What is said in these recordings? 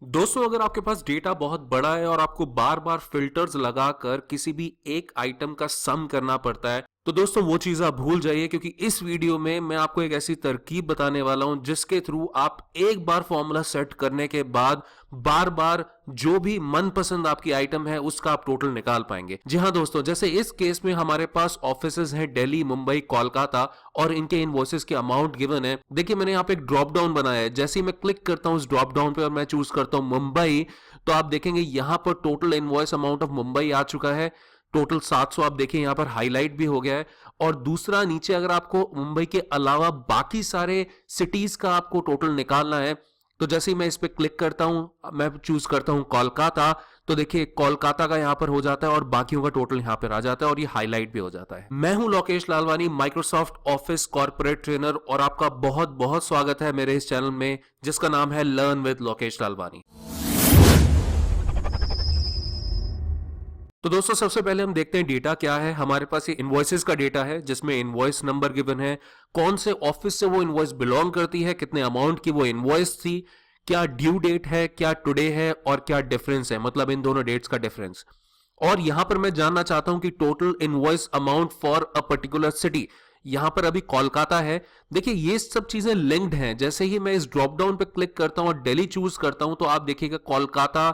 दोस्तों, अगर आपके पास डेटा बहुत बड़ा है और आपको बार बार फिल्टर्स लगाकर किसी भी एक आइटम का सम करना पड़ता है, तो दोस्तों वो चीज आप भूल जाइए, क्योंकि इस वीडियो में मैं आपको एक ऐसी तरकीब बताने वाला हूं जिसके थ्रू आप एक बार फॉर्मूला सेट करने के बाद बार बार जो भी मनपसंद आपकी आइटम है उसका आप टोटल निकाल पाएंगे। जी हाँ दोस्तों, जैसे इस केस में हमारे पास ऑफिसेज हैं दिल्ली, मुंबई, कोलकाता और इनके इनवॉइसेस के अमाउंट गिवन है। देखिए, मैंने यहाँ पे एक ड्रॉप डाउन बनाया है। जैसे ही मैं क्लिक करता हूँ उस ड्रॉप डाउन पे और मैं चूज करता हूँ मुंबई, तो आप देखेंगे यहां पर total invoice amount of Mumbai आ चुका है। टोटल 700 आप देखिए यहां पर हाईलाइट भी हो गया है। और दूसरा, नीचे अगर आपको मुंबई के अलावा बाकी सारे सिटीज का आपको टोटल निकालना है, तो जैसे ही मैं इस पे क्लिक करता हूं, मैं चूज करता हूं कोलकाता, तो देखिए कोलकाता का यहां पर हो जाता है और बाकियों का टोटल यहां पर आ जाता है और ये हाईलाइट भी हो जाता है। मैं हूं Lokesh Lalwani, Microsoft office corporate trainer, और आपका बहुत बहुत स्वागत है मेरे इस चैनल में जिसका नाम है लर्न विद लोकेश लालवानी। तो दोस्तों, सबसे पहले हम देखते हैं डेटा क्या है। हमारे पास ये इनवॉइसेस का डेटा है जिसमें इनवॉइस नंबर गिवन है, कौन से ऑफिस से वो इनवॉइस बिलोंग करती है, कितने अमाउंट की वो इनवॉइस थी, क्या ड्यू डेट है, क्या टुडे है और क्या डिफरेंस है, मतलब इन दोनों डेट्स का डिफरेंस। और यहां पर मैं जानना चाहता हूं कि total invoice amount for a particular city, यहां पर अभी कोलकाता है। देखिए, ये सब चीजें लिंक्ड हैं। जैसे ही मैं इस ड्रॉप डाउन पे क्लिक करता हूं और दिल्ली चूज करता हूं, तो आप देखिएगा कोलकाता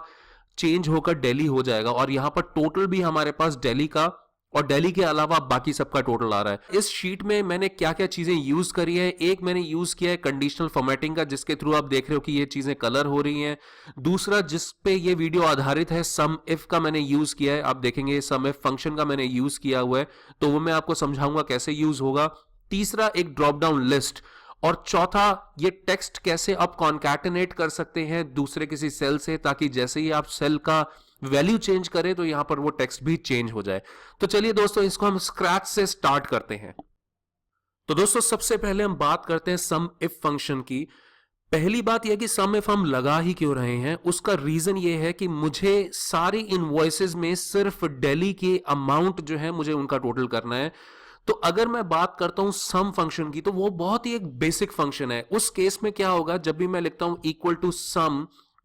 चेंज होकर दिल्ली हो जाएगा और यहां पर टोटल भी हमारे पास दिल्ली का और दिल्ली के अलावा बाकी सबका टोटल आ रहा है। इस शीट में मैंने क्या क्या चीजें यूज करी है, एक मैंने यूज किया है कंडीशनल फॉर्मेटिंग का, जिसके थ्रू आप देख रहे हो कि ये चीजें कलर हो रही हैं। दूसरा, जिस पे ये वीडियो आधारित है, सम इफ का मैंने यूज किया है। आप देखेंगे सम इफ फंक्शन का मैंने यूज किया हुआ है, तो वो मैं आपको समझाऊंगा कैसे यूज होगा। तीसरा, एक ड्रॉप डाउन लिस्ट। और चौथा, ये टेक्स्ट कैसे आप कॉन्कैटिनेट कर सकते हैं दूसरे किसी सेल से, ताकि जैसे ही आप सेल का वैल्यू चेंज करें तो यहां पर वो टेक्स्ट भी चेंज हो जाए। तो चलिए दोस्तों, इसको हम स्क्रैच से स्टार्ट करते हैं। तो दोस्तों, सबसे पहले हम बात करते हैं सम इफ फंक्शन की। पहली बात यह कि सम इफ हम लगा ही क्यों रहे हैं, उसका रीजन ये है कि मुझे सारी इनवॉइसेस में सिर्फ दिल्ली के अमाउंट जो है मुझे उनका टोटल करना है। तो अगर मैं बात करता हूं सम फंक्शन की, तो वो बहुत ही एक बेसिक फंक्शन है। उस केस में क्या होगा, जब भी मैं लिखता हूं इक्वल टू सम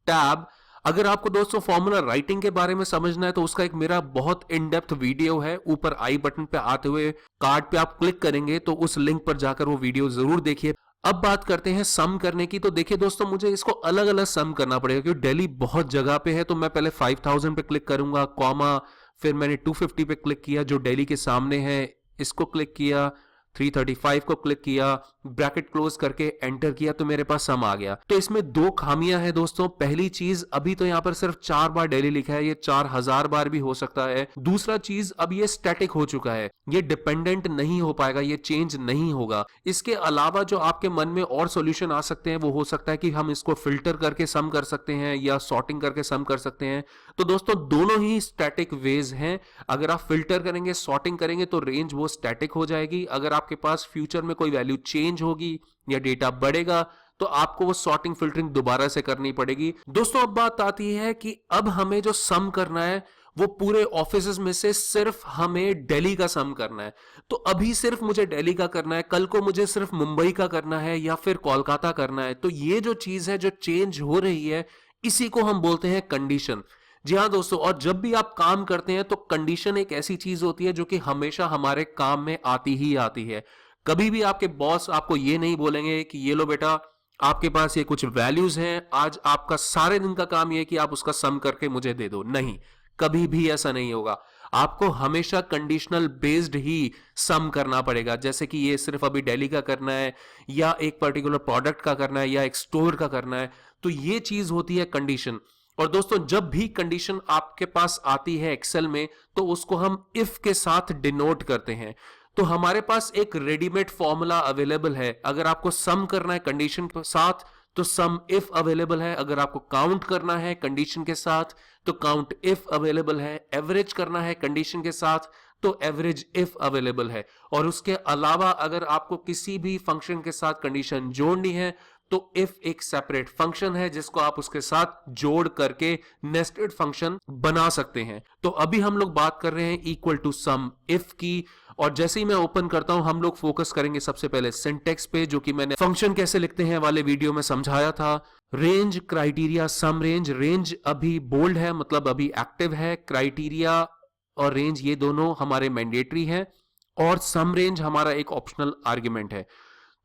टैब, अगर आपको दोस्तों फॉर्मूला राइटिंग के बारे में समझना है तो उसका एक मेरा बहुत इन डेप्थ वीडियो है, ऊपर आई बटन पे आते हुए कार्ड पे आप क्लिक करेंगे तो उस लिंक पर जाकर वो वीडियो जरूर देखिए। अब बात करते हैं सम करने की। तो देखिए दोस्तों, मुझे इसको अलग अलग सम करना पड़ेगा क्योंकि दिल्ली बहुत जगह पे है। तो मैं पहले 5000 पे क्लिक करूंगा, कॉमा, फिर मैंने 250 पे क्लिक किया जो दिल्ली के सामने है, इसको क्लिक किया, 335 को क्लिक किया, ब्रैकेट क्लोज करके एंटर किया, तो मेरे पास सम आ गया। तो इसमें दो खामियां हैं दोस्तों। पहली चीज, अभी तो यहां पर सिर्फ 4 बार दिल्ली लिखा है, ये 4000 बार भी हो सकता है। दूसरा चीज, अब ये स्टैटिक हो चुका है, ये डिपेंडेंट नहीं हो पाएगा, ये चेंज नहीं होगा। इसके अलावा जो आपके मन में और सॉल्यूशन आ सकते हैं वो हो सकता है कि हम इसको फिल्टर करके सम कर सकते हैं या सॉर्टिंग करके सम कर सकते हैं। तो दोस्तों, दोनों ही स्टैटिक वेज हैं। अगर आप फिल्टर करेंगे, सॉर्टिंग करेंगे, तो रेंज वो स्टैटिक हो जाएगी। अगर आपके पास फ्यूचर में कोई वैल्यू चेंज होगी या डेटा बढ़ेगा, तो आपको वो सॉर्टिंग फिल्टरिंग दोबारा से करनी पड़ेगी। दोस्तों, अब बात आती है कि अब हमें जो सम करना है वो पूरे ऑफिसेज में से सिर्फ हमें दिल्ली का सम करना है। तो अभी सिर्फ मुझे दिल्ली का करना है, कल को मुझे सिर्फ मुंबई का करना है या फिर कोलकाता करना है। तो ये जो चीज है जो चेंज हो रही है, इसी को हम बोलते हैं कंडीशन। जी हाँ दोस्तों, और जब भी आप काम करते हैं तो कंडीशन एक ऐसी चीज होती है जो कि हमेशा हमारे काम में आती ही आती है। कभी भी आपके बॉस आपको ये नहीं बोलेंगे कि ये लो बेटा, आपके पास ये कुछ वैल्यूज हैं, आज आपका सारे दिन का काम ये है कि आप उसका सम करके मुझे दे दो। नहीं, कभी भी ऐसा नहीं होगा। आपको हमेशा कंडीशनल बेस्ड ही सम करना पड़ेगा। जैसे कि ये सिर्फ अभी दिल्ली का करना है या एक पर्टिकुलर प्रोडक्ट का करना है या एक स्टोर का करना है, तो ये चीज होती है कंडीशन। और दोस्तों, जब भी कंडीशन आपके पास आती है एक्सेल में, तो उसको हम इफ के साथ डिनोट करते हैं। तो हमारे पास एक रेडीमेड फॉर्मूला अवेलेबल है। अगर आपको सम करना है कंडीशन के साथ तो सम इफ अवेलेबल है, अगर आपको काउंट करना है कंडीशन के साथ तो काउंट इफ अवेलेबल है, एवरेज करना है कंडीशन के साथ तो एवरेज इफ अवेलेबल है। और उसके अलावा अगर आपको किसी भी फंक्शन के साथ कंडीशन जोड़नी है तो इफ एक सेपरेट फंक्शन है जिसको आप उसके साथ जोड़ करके नेस्टेड फंक्शन बना सकते हैं। तो अभी हम लोग बात कर रहे हैं इक्वल टू सम इफ की। और जैसे ही मैं ओपन करता हूं, हम लोग फोकस करेंगे सबसे पहले सिंटेक्स पे, जो कि मैंने फंक्शन कैसे लिखते हैं वाले वीडियो में समझाया था। रेंज, क्राइटेरिया, सम रेंज। रेंज अभी बोल्ड है, मतलब अभी एक्टिव है। क्राइटेरिया और रेंज ये दोनों हमारे मैंडेटरी हैं, और सम रेंज हमारा एक ऑप्शनल आर्ग्यूमेंट है।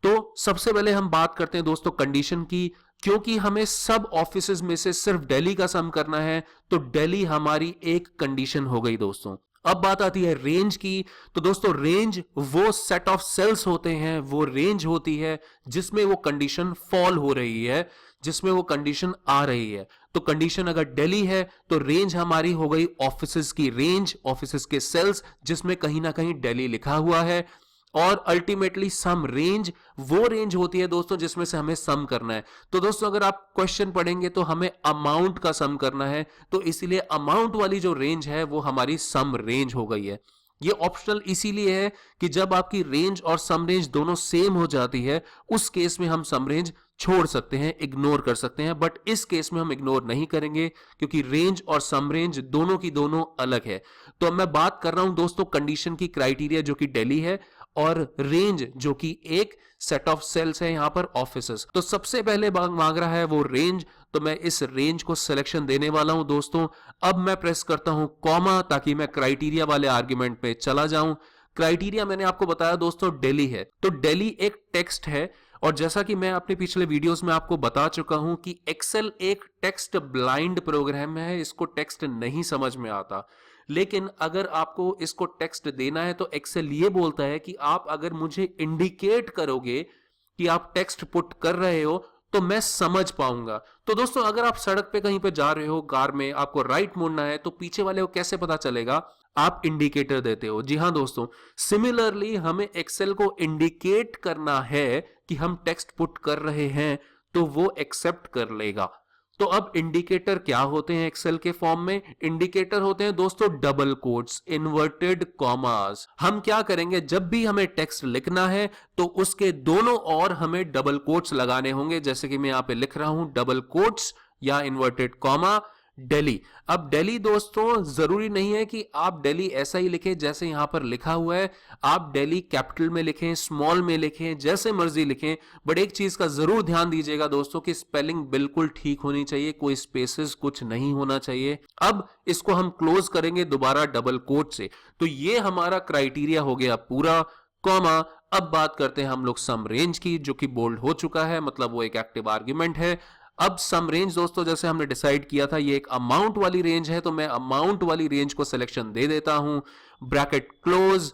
तो सबसे पहले हम बात करते हैं दोस्तों कंडीशन की। क्योंकि हमें सब ऑफिसेज में से सिर्फ दिल्ली का सम करना है, तो दिल्ली हमारी एक कंडीशन हो गई दोस्तों। अब बात आती है रेंज की। तो दोस्तों रेंज वो सेट ऑफ सेल्स होते हैं, वो रेंज होती है जिसमें वो कंडीशन फॉल हो रही है, जिसमें वो कंडीशन आ रही है। तो कंडीशन अगर दिल्ली है तो रेंज हमारी हो गई ऑफिसेज की रेंज, ऑफिसेज के सेल्स जिसमें कहीं ना कहीं दिल्ली लिखा हुआ है। और अल्टीमेटली सम रेंज वो रेंज होती है दोस्तों जिसमें से हमें सम करना है। तो दोस्तों अगर आप क्वेश्चन पढ़ेंगे तो हमें अमाउंट का सम करना है, तो इसीलिए अमाउंट वाली जो रेंज है वो हमारी सम रेंज हो गई है। ये ऑप्शनल इसीलिए है कि जब आपकी रेंज और सम रेंज दोनों सेम हो जाती है, उस केस में हम सम रेंज छोड़ सकते हैं, इग्नोर कर सकते हैं। बट इस केस में हम इग्नोर नहीं करेंगे क्योंकि रेंज और सम रेंज दोनों की दोनों अलग है। तो अब मैं बात कर रहा हूं दोस्तों कंडीशन की, क्राइटेरिया जो कि दिल्ली है, और रेंज जो कि एक सेट ऑफ सेल्स है यहां पर ऑफिसेस। तो सबसे पहले मांग रहा है वो रेंज, तो मैं इस रेंज को सिलेक्शन देने वाला हूं दोस्तों। अब मैं प्रेस करता हूं कॉमा ताकि मैं क्राइटेरिया वाले आर्ग्यूमेंट पे चला जाऊं। क्राइटेरिया मैंने आपको बताया दोस्तों दिल्ली है, तो दिल्ली एक टेक्स्ट है। और जैसा कि मैं अपने पिछले वीडियोस में आपको बता चुका हूं कि एक्सेल एक टेक्स्ट ब्लाइंड प्रोग्राम है, इसको टेक्स्ट नहीं समझ में आता। लेकिन अगर आपको इसको टेक्स्ट देना है तो एक्सेल ये बोलता है कि आप अगर मुझे इंडिकेट करोगे कि आप टेक्स्ट पुट कर रहे हो तो मैं समझ पाऊंगा। तो दोस्तों अगर आप सड़क पे कहीं पे जा रहे हो, कार में आपको राइट मुड़ना है, तो पीछे वाले को कैसे पता चलेगा? आप इंडिकेटर देते हो। जी हां दोस्तों, सिमिलरली हमें एक्सेल को इंडिकेट करना है कि हम टेक्स्ट पुट कर रहे हैं, तो वो एक्सेप्ट कर लेगा। तो अब इंडिकेटर क्या होते हैं एक्सेल के फॉर्म में? इंडिकेटर होते हैं दोस्तों डबल कोट्स, इन्वर्टेड कॉमास। हम क्या करेंगे, जब भी हमें टेक्स्ट लिखना है तो उसके दोनों ओर हमें डबल कोट्स लगाने होंगे, जैसे कि मैं यहां पे लिख रहा हूं डबल कोट्स या इन्वर्टेड कॉमा दिल्ली। अब दिल्ली दोस्तों जरूरी नहीं है कि आप दिल्ली ऐसा ही लिखें जैसे यहां पर लिखा हुआ है। आप दिल्ली कैपिटल में लिखें, स्मॉल में लिखें, जैसे मर्जी लिखें। बट एक चीज का जरूर ध्यान दीजिएगा दोस्तों कि स्पेलिंग बिल्कुल ठीक होनी चाहिए, कोई स्पेसेस कुछ नहीं होना चाहिए। अब इसको हम क्लोज करेंगे दोबारा डबल कोट से। तो ये हमारा क्राइटेरिया हो गया पूरा, कॉमा। अब बात करते हैं हम लोग सम रेंज की, जो कि बोल्ड हो चुका है, मतलब वो एक एक्टिव आर्ग्यूमेंट है। अब सम रेंज दोस्तों जैसे हमने डिसाइड किया था ये एक अमाउंट वाली रेंज है, तो मैं अमाउंट वाली रेंज को सिलेक्शन दे देता हूं। Bracket close,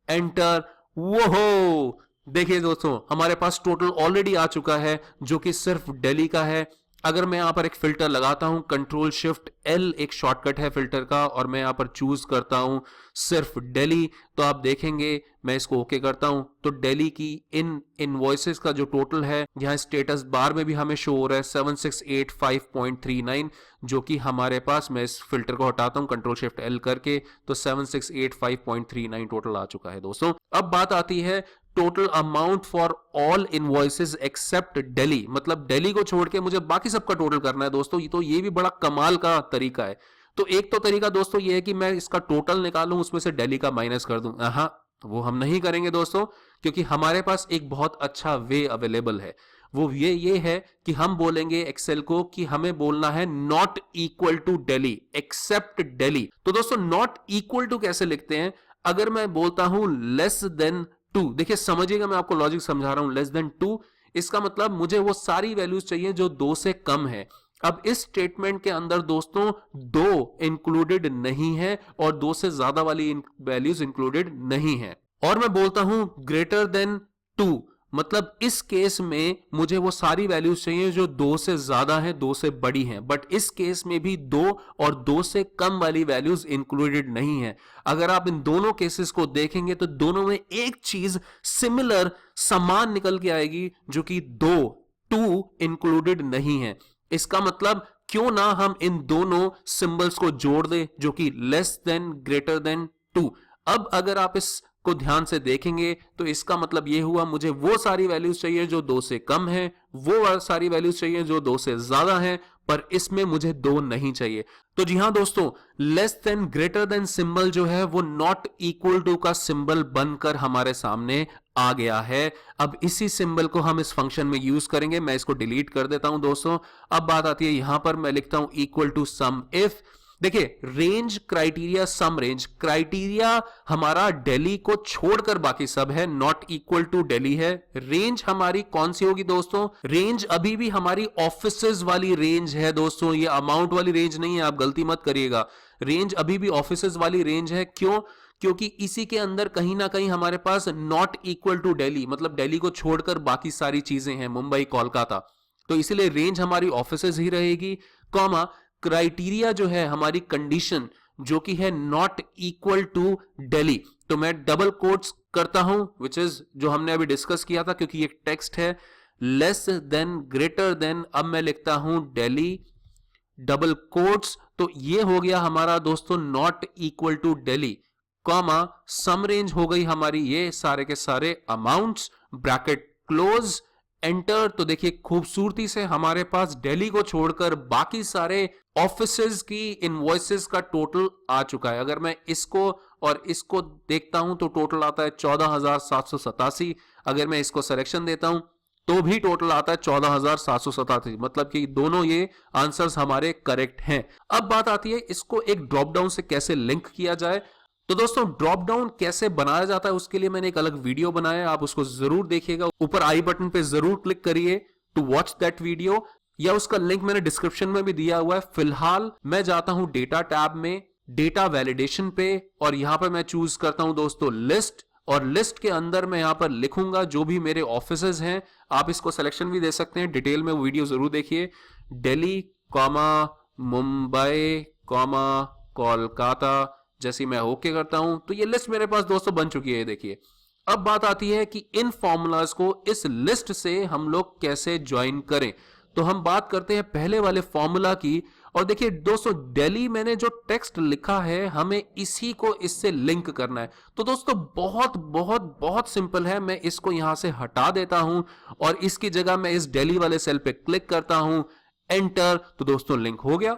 enter. वो हो देखिए दोस्तों हमारे पास टोटल ऑलरेडी आ चुका है जो कि सिर्फ दिल्ली का है। अगर मैं यहां पर एक फिल्टर लगाता हूं, कंट्रोल शिफ्ट एल एक शॉर्टकट है फिल्टर का, और मैं यहां पर चूज करता हूं सिर्फ दिल्ली, तो आप देखेंगे मैं इसको ओके करता हूं तो दिल्ली की इन इनवॉइसेस का जो टोटल है, यहां स्टेटस बार में भी हमें शो हो रहा है 7685.39, जो कि हमारे पास, मैं इस फिल्टर को हटाता हूं कंट्रोल शिफ्ट एल करके, तो 7685.39 टोटल आ चुका है दोस्तों। अब बात आती है total amount for all invoices except Delhi, मतलब दिल्ली को छोड़ के मुझे बाकी सबका टोटल करना है दोस्तों। तो ये भी बड़ा कमाल का तरीका है। तो एक तो तरीका दोस्तों ये है कि मैं इसका टोटल निकालूं, उसमें से दिल्ली का माइनस कर दूं। हाँ, वो हम नहीं करेंगे दोस्तों, क्योंकि हमारे पास एक बहुत अच्छा वे अवेलेबल है। वो ये है कि हम बोलेंगे एक्सेल को कि हमें बोलना है not equal to Delhi, except Delhi. तो दोस्तों नॉट इक्वल टू कैसे लिखते हैं? अगर मैं बोलता हूं लेस देन 2, देखिए समझिएगा, मैं आपको लॉजिक समझा रहा हूं। लेस देन 2 इसका मतलब मुझे वो सारी वैल्यूज चाहिए जो 2 से कम है। अब इस स्टेटमेंट के अंदर दोस्तों 2 इंक्लूडेड नहीं है और 2 से ज्यादा वाली वैल्यूज इंक्लूडेड नहीं है। और मैं बोलता हूं ग्रेटर देन 2, मतलब इस केस में मुझे वो सारी वैल्यूज चाहिए जो 2 से ज्यादा है, 2 से बड़ी हैं। बट इस केस में भी 2 और 2 से कम वाली वैल्यूज इंक्लूडेड नहीं है। अगर आप इन दोनों केसेस को देखेंगे तो दोनों में एक चीज सिमिलर, समान निकल के आएगी, जो कि 2 इंक्लूडेड नहीं है। इसका मतलब क्यों ना हम इन दोनों सिंबल्स को जोड़ दें, जो कि लेस देन, ग्रेटर देन 2। अब अगर आप इस को ध्यान से देखेंगे तो इसका मतलब यह हुआ मुझे वो सारी वैल्यूज चाहिए जो 2 से कम है, वो सारी वैल्यूज चाहिए जो 2 से ज्यादा है, पर इसमें मुझे 2 नहीं चाहिए। तो जी हां दोस्तों, less than, greater than symbol जो है वो नॉट इक्वल टू का सिंबल बनकर हमारे सामने आ गया है। अब इसी सिंबल को हम इस फंक्शन में यूज करेंगे। मैं इसको डिलीट कर देता हूं दोस्तों। अब बात आती है यहां पर मैं लिखता हूं इक्वल टू सम इफ। देखिए रेंज क्राइटेरिया सम रेंज, क्राइटेरिया हमारा दिल्ली को छोड़कर बाकी सब है, नॉट इक्वल टू दिल्ली है। रेंज हमारी कौन सी होगी दोस्तों? रेंज अभी भी हमारी ऑफिसेज वाली रेंज है दोस्तों, ये अमाउंट वाली रेंज नहीं है, आप गलती मत करिएगा। रेंज अभी भी ऑफिसेज वाली रेंज है। क्यों? क्योंकि इसी के अंदर कहीं ना कहीं हमारे पास नॉट इक्वल टू दिल्ली, मतलब दिल्ली को छोड़कर बाकी सारी चीजें हैं, मुंबई, कोलकाता, तो इसीलिए रेंज हमारी ऑफिसेज ही रहेगी, कॉमा क्राइटेरिया जो है हमारी कंडीशन जो कि है नॉट इक्वल टू दिल्ली, तो मैं डबल कोट्स करता हूं, विच इज जो हमने अभी डिस्कस किया था, क्योंकि ये टेक्स्ट है, लेस देन ग्रेटर देन, अब मैं लिखता हूं दिल्ली डबल कोट्स, तो ये हो गया हमारा दोस्तों not equal to Delhi, comma sum range हो गई हमारी ये सारे के सारे अमाउंट्स, ब्रैकेट क्लोज, एंटर। तो देखिए खूबसूरती से हमारे पास दिल्ली को छोड़कर बाकी सारे ऑफिसेज की इनवॉइसेस का टोटल आ चुका है। अगर मैं इसको और इसको देखता हूं तो टोटल आता है 14,787। अगर मैं इसको सिलेक्शन देता हूं तो भी टोटल आता है 14,787, मतलब कि दोनों ये आंसर्स हमारे करेक्ट हैं। अब बात आती है इसको एक ड्रॉप डाउन से कैसे लिंक किया जाए। तो दोस्तों ड्रॉप डाउन कैसे बनाया जाता है उसके लिए मैंने एक अलग वीडियो बनाया है, आप उसको जरूर देखिएगा। ऊपर आई बटन पे जरूर क्लिक करिए टू वॉच दैट वीडियो, या उसका लिंक मैंने डिस्क्रिप्शन में भी दिया हुआ है। फिलहाल मैं जाता हूं डेटा टैब में, डेटा वैलिडेशन पे, और यहां पर मैं चूज करता हूं दोस्तों लिस्ट, और लिस्ट के अंदर मैं यहां पर लिखूंगा जो भी मेरे ऑफिसेज हैं। आप इसको सिलेक्शन भी दे सकते हैं, डिटेल में वीडियो जरूर देखिए। दिल्ली कॉमा मुंबई कॉमा कोलकाता, जैसे मैं ओके करता हूं तो ये लिस्ट मेरे पास दोस्तों बन चुकी है। देखिए अब बात आती है कि इन फॉर्मूलाज को इस लिस्ट से हम लोग कैसे ज्वाइन करें। तो हम बात करते हैं पहले वाले फॉर्मूला की, और देखिए दोस्तों दिल्ली मैंने जो टेक्स्ट लिखा है हमें इसी को इससे लिंक करना है। तो दोस्तों बहुत बहुत बहुत सिंपल है, मैं इसको यहां से हटा देता हूं और इसकी जगह मैं इस दिल्ली वाले सेल पे क्लिक करता हूं, एंटर, तो दोस्तों लिंक हो गया।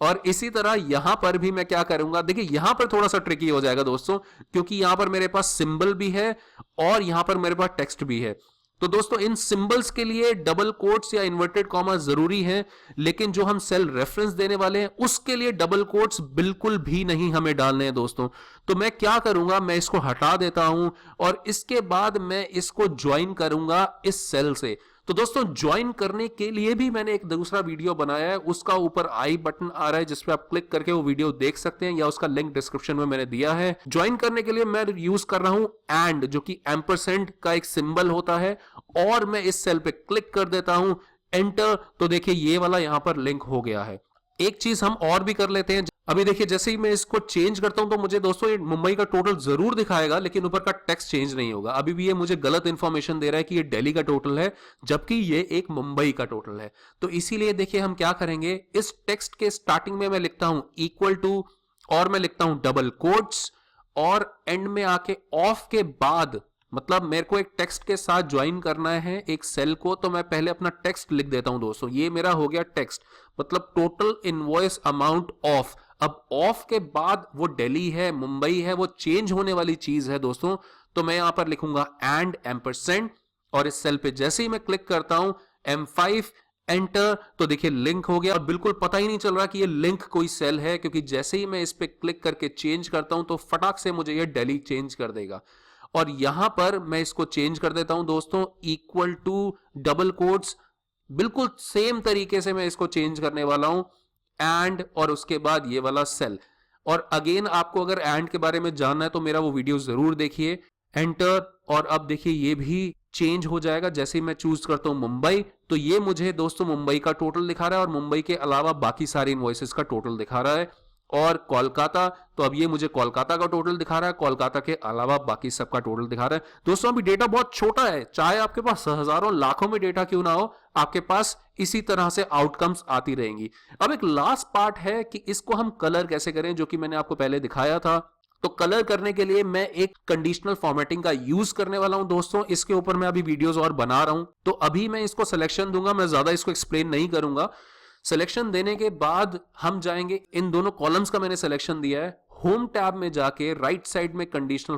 और इसी तरह यहां पर भी मैं क्या करूंगा, देखिए यहां पर थोड़ा सा ट्रिकी हो जाएगा दोस्तों, क्योंकि यहां पर मेरे पास सिंबल भी है और यहां पर मेरे पास टेक्स्ट भी है। तो दोस्तों इन सिंबल्स के लिए डबल कोट्स या इन्वर्टेड कॉमा जरूरी है, लेकिन जो हम सेल रेफरेंस देने वाले हैं उसके लिए डबल कोट्स बिल्कुल भी नहीं हमें डालने हैं दोस्तों। तो मैं क्या करूंगा, मैं इसको हटा देता हूं और इसके बाद मैं इसको ज्वाइन करूंगा इस सेल से। तो दोस्तों ज्वाइन करने के लिए भी मैंने एक दूसरा वीडियो बनाया है, उसका ऊपर आई बटन आ रहा है जिस पे आप क्लिक करके वो वीडियो देख सकते हैं, या उसका लिंक डिस्क्रिप्शन में मैंने दिया है। ज्वाइन करने के लिए मैं यूज कर रहा हूं एंड, जो कि एम्परसेंड का एक सिंबल होता है, और मैं इस सेल पे क्लिक कर देता हूं, एंटर, तो देखिए ये वाला यहां पर लिंक हो गया है। एक चीज हम और भी कर लेते हैं, अभी देखिए जैसे ही मैं इसको चेंज करता हूं तो मुझे दोस्तों ये मुंबई का टोटल जरूर दिखाएगा, लेकिन ऊपर का टेक्स्ट चेंज नहीं होगा। अभी भी ये मुझे गलत इंफॉर्मेशन दे रहा है कि ये दिल्ली का टोटल है, जबकि ये एक मुंबई का टोटल है। तो इसीलिए देखिए हम क्या करेंगे, इस टेक्स्ट के स्टार्टिंग में मैं लिखता हूं इक्वल टू, और मैं लिखता हूं डबल कोट्स, और एंड में आके ऑफ के बाद, मतलब मेरे को एक टेक्स्ट के साथ ज्वाइन करना है एक सेल को, तो मैं पहले अपना टेक्स्ट लिख देता हूं दोस्तों। ये मेरा हो गया टेक्स्ट, मतलब टोटल इनवॉइस अमाउंट ऑफ। अब ऑफ के बाद वो दिल्ली है, मुंबई है, वो चेंज होने वाली चीज है दोस्तों। तो मैं यहां पर लिखूंगा एंड एम्परसेंड, और इस सेल पे जैसे ही मैं क्लिक करता हूं M5, एंटर, तो देखिए लिंक हो गया। और बिल्कुल पता ही नहीं चल रहा कि ये लिंक कोई सेल है, क्योंकि जैसे ही मैं इस पे क्लिक करके चेंज करता हूं तो फटाक से मुझे ये दिल्ली चेंज कर देगा। और यहां पर मैं इसको चेंज कर देता हूं दोस्तों इक्वल टू डबल कोट्स, बिल्कुल सेम तरीके से मैं इसको चेंज करने वाला हूं, एंड, और उसके बाद ये वाला सेल। और अगेन आपको अगर एंड के बारे में जानना है तो मेरा वो वीडियो जरूर देखिए, एंटर, और अब देखिए ये भी चेंज हो जाएगा। जैसे ही मैं चूज करता हूं मुंबई, तो ये मुझे दोस्तों मुंबई का टोटल दिखा रहा है, और मुंबई के अलावा बाकी सारे इनवॉइसेस का टोटल दिखा रहा है। और कोलकाता, तो अब ये मुझे कोलकाता का टोटल दिखा रहा है, कोलकाता के अलावा बाकी सबका टोटल दिखा रहा है। दोस्तों अभी डेटा बहुत छोटा है, चाहे आपके पास हजारों लाखों में डेटा क्यों ना हो, आपके पास इसी तरह से आउटकम्स आती रहेंगी। अब एक लास्ट पार्ट है कि इसको हम कलर कैसे करें, जो कि मैंने आपको पहले दिखाया था। तो कलर करने के लिए मैं एक कंडीशनल फॉर्मेटिंग का यूज करने वाला हूं दोस्तों। इसके ऊपर मैं अभी वीडियोस और बना रहा हूं, तो अभी मैं इसको सिलेक्शन दूंगा, मैं ज्यादा इसको एक्सप्लेन नहीं करूंगा। सिलेक्शन देने के बाद हम जाएंगे, इन दोनों कॉलम्स का मैंने सिलेक्शन दिया है, होम टैब में जाके राइट साइड में कंडीशनल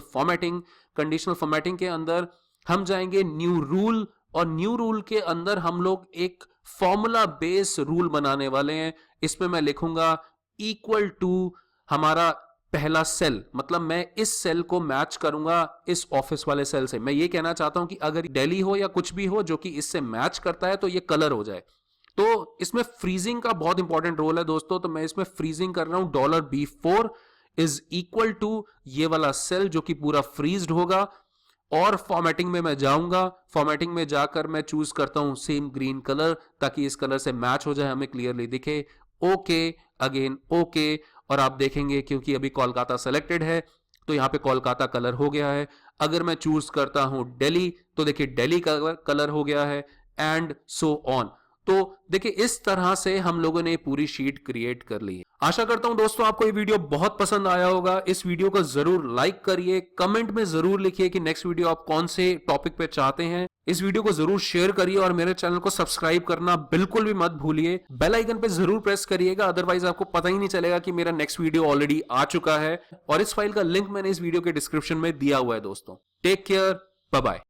फॉर्मेटिंग के अंदर हम जाएंगे न्यू रूल, और न्यू रूल के अंदर हम लोग एक फॉर्मूला बेस रूल बनाने वाले हैं। इसमें मैं लिखूंगा इक्वल टू हमारा पहला सेल, मतलब मैं इस सेल को मैच करूंगा इस ऑफिस वाले सेल से। मैं ये कहना चाहता हूं कि अगर दिल्ली हो या कुछ भी हो जो कि इससे मैच करता है तो ये कलर हो जाए। तो इसमें फ्रीजिंग का बहुत इंपॉर्टेंट रोल है दोस्तों, तो मैं इसमें फ्रीजिंग कर रहा हूं $B4 इज इक्वल टू ये वाला सेल जो कि पूरा फ्रीज्ड होगा। और फॉर्मेटिंग में मैं जाऊंगा, फॉर्मेटिंग में जाकर मैं चूज करता हूं सेम ग्रीन कलर ताकि इस कलर से मैच हो जाए, हमें क्लियरली दिखे। ओके, अगेन ओके, और आप देखेंगे क्योंकि अभी कोलकाता सेलेक्टेड है तो यहां पे कोलकाता कलर हो गया है। अगर मैं चूज करता हूं दिल्ली तो देखिए दिल्ली का कलर हो गया है, एंड सो ऑन। तो देखिए इस तरह से हम लोगों ने पूरी शीट क्रिएट कर ली है। आशा करता हूं दोस्तों आपको ये वीडियो बहुत पसंद आया होगा। इस वीडियो को जरूर लाइक करिए, कमेंट में जरूर लिखिए कि नेक्स्ट वीडियो आप कौन से टॉपिक पे चाहते हैं। इस वीडियो को जरूर शेयर करिए और मेरे चैनल को सब्सक्राइब करना बिल्कुल भी मत भूलिए। बेल आइकन पे जरूर प्रेस करिएगा, अदरवाइज आपको पता ही नहीं चलेगा कि मेरा नेक्स्ट वीडियो ऑलरेडी आ चुका है। और इस फाइल का लिंक मैंने इस वीडियो के डिस्क्रिप्शन में दिया हुआ है दोस्तों। Take care, bye bye.